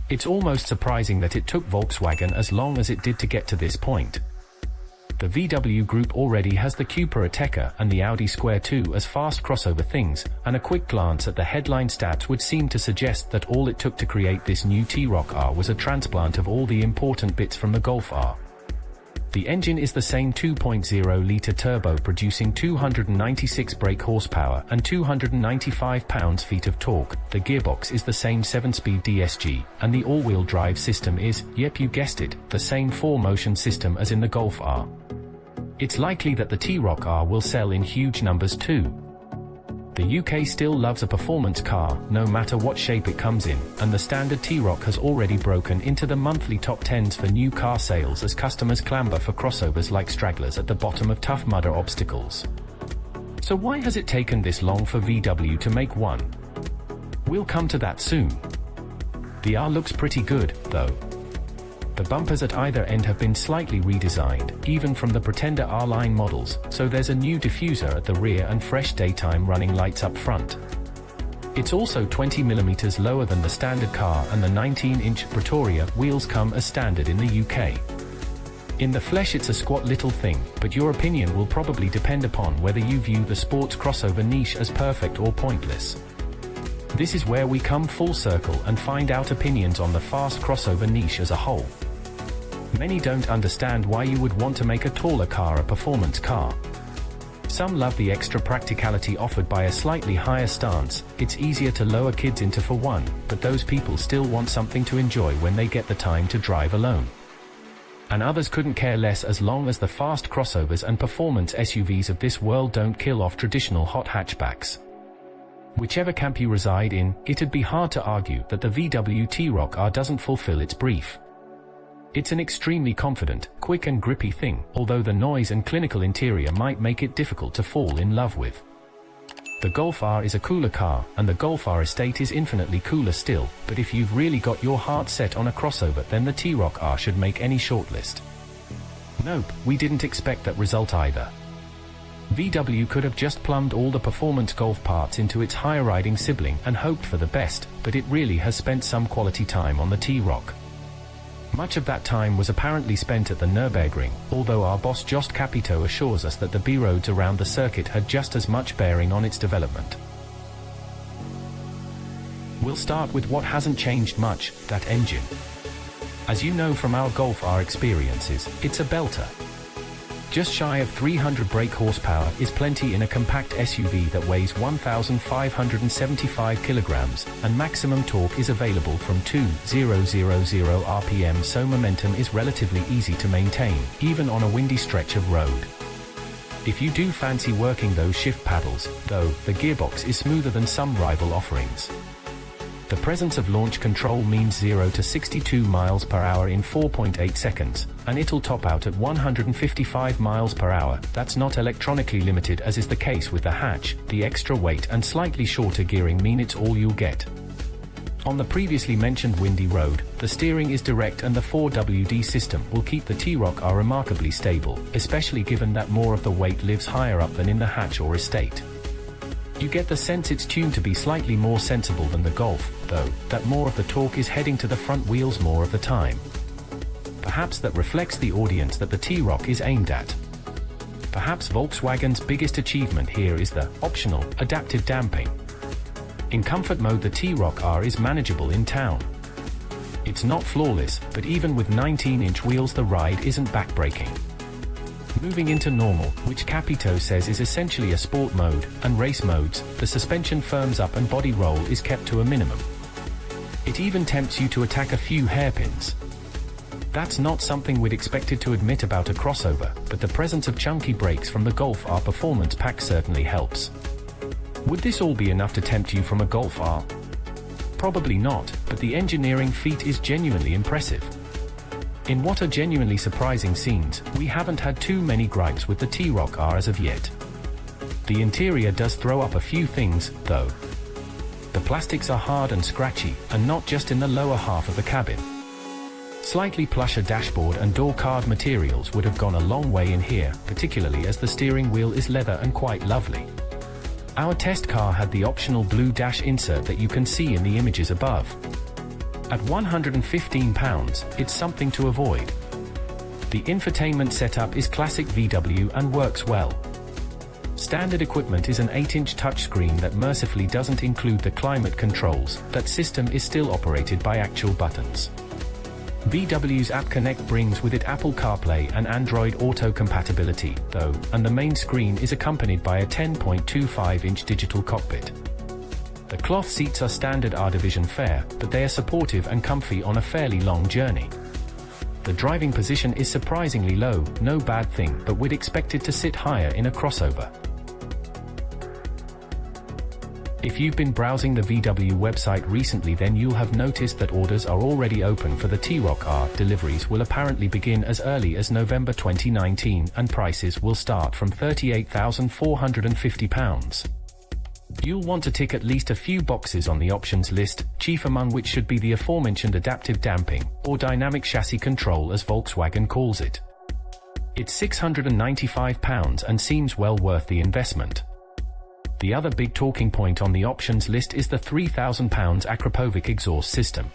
It's almost surprising that it took Volkswagen as long as it did to get to this point. The VW Group already has the Cupra Ateca and the Audi Square 2 as fast crossover things, and a quick glance at the headline stats would seem to suggest that all it took to create this new T-ROC R was a transplant of all the important bits from the Golf R. The engine is the same 2.0-litre turbo producing 296 brake horsepower and 295 pounds-feet of torque. The gearbox is the same 7-speed DSG, and the all-wheel drive system is, yep you guessed it, the same 4-motion system as in the Golf R. It's likely that the T-ROC R will sell in huge numbers too. The UK still loves a performance car, no matter what shape it comes in, and the standard T-ROC has already broken into the monthly top 10s for new car sales as customers clamber for crossovers like stragglers at the bottom of Tough Mudder obstacles. So why has it taken this long for VW to make one? We'll come to that soon. The R looks pretty good, though. The bumpers at either end have been slightly redesigned, even from the Pretender R-Line models, so there's a new diffuser at the rear and fresh daytime running lights up front. It's also 20mm lower than the standard car, and the 19-inch Pretoria wheels come as standard in the UK. In the flesh it's a squat little thing, but your opinion will probably depend upon whether you view the sports crossover niche as perfect or pointless. This is where we come full circle and find out opinions on the fast crossover niche as a whole. Many don't understand why you would want to make a taller car a performance car. Some love the extra practicality offered by a slightly higher stance. It's easier to lower kids into for one, but those people still want something to enjoy when they get the time to drive alone. And others couldn't care less as long as the fast crossovers and performance SUVs of this world don't kill off traditional hot hatchbacks. Whichever camp you reside in, it'd be hard to argue that the VW T-ROC R doesn't fulfill its brief. It's an extremely confident, quick and grippy thing, although the noise and clinical interior might make it difficult to fall in love with. The Golf R is a cooler car, and the Golf R estate is infinitely cooler still, but if you've really got your heart set on a crossover, then the T-ROC R should make any shortlist. Nope, we didn't expect that result either. VW could have just plumbed all the performance Golf parts into its higher-riding sibling and hoped for the best, but it really has spent some quality time on the T-ROC. Much of that time was apparently spent at the Nürburgring, although our boss Jost Capito assures us that the B-roads around the circuit had just as much bearing on its development. We'll start with what hasn't changed much, that engine. As you know from our Golf R experiences, it's a belter. Just shy of 300 brake horsepower is plenty in a compact SUV that weighs 1,575 kilograms, and maximum torque is available from 2,000 RPM, so momentum is relatively easy to maintain, even on a windy stretch of road. If you do fancy working those shift paddles, though, the gearbox is smoother than some rival offerings. The presence of launch control means 0 to 62 miles per hour in 4.8 seconds, and it'll top out at 155 miles per hour. That's not electronically limited as is the case with the hatch. The extra weight and slightly shorter gearing mean it's all you'll get. On the previously mentioned windy road, the steering is direct and the 4WD system will keep the T-ROC R remarkably stable, especially given that more of the weight lives higher up than in the hatch or estate. You get the sense it's tuned to be slightly more sensible than the Golf, though, that more of the torque is heading to the front wheels more of the time. Perhaps that reflects the audience that the T-ROC is aimed at. Perhaps Volkswagen's biggest achievement here is the optional adaptive damping. In comfort mode, the T-ROC R is manageable in town. It's not flawless, but even with 19-inch wheels the ride isn't backbreaking. Moving into normal, which Capito says is essentially a sport mode, and race modes, the suspension firms up and body roll is kept to a minimum. It even tempts you to attack a few hairpins. That's not something we'd expected to admit about a crossover, but the presence of chunky brakes from the Golf R performance pack certainly helps. Would this all be enough to tempt you from a Golf R? Probably not, but the engineering feat is genuinely impressive. In what are genuinely surprising scenes, we haven't had too many gripes with the T-ROC R as of yet. The interior does throw up a few things, though. The plastics are hard and scratchy, and not just in the lower half of the cabin. Slightly plusher dashboard and door card materials would have gone a long way in here, particularly as the steering wheel is leather and quite lovely. Our test car had the optional blue dash insert that you can see in the images above. At £115, it's something to avoid. The infotainment setup is classic VW and works well. Standard equipment is an 8-inch touchscreen that mercifully doesn't include the climate controls. That system is still operated by actual buttons. VW's App Connect brings with it Apple CarPlay and Android Auto compatibility, though, and the main screen is accompanied by a 10.25-inch digital cockpit. The cloth seats are standard R-Division fare, but they are supportive and comfy on a fairly long journey. The driving position is surprisingly low, no bad thing, but we'd expect it to sit higher in a crossover. If you've been browsing the VW website recently, then you'll have noticed that orders are already open for the T-ROC R. Deliveries will apparently begin as early as November 2019, and prices will start from £38,450. You'll want to tick at least a few boxes on the options list, chief among which should be the aforementioned adaptive damping, or dynamic chassis control as Volkswagen calls it. It's £695 and seems well worth the investment. The other big talking point on the options list is the £3,000 Akrapovic exhaust system.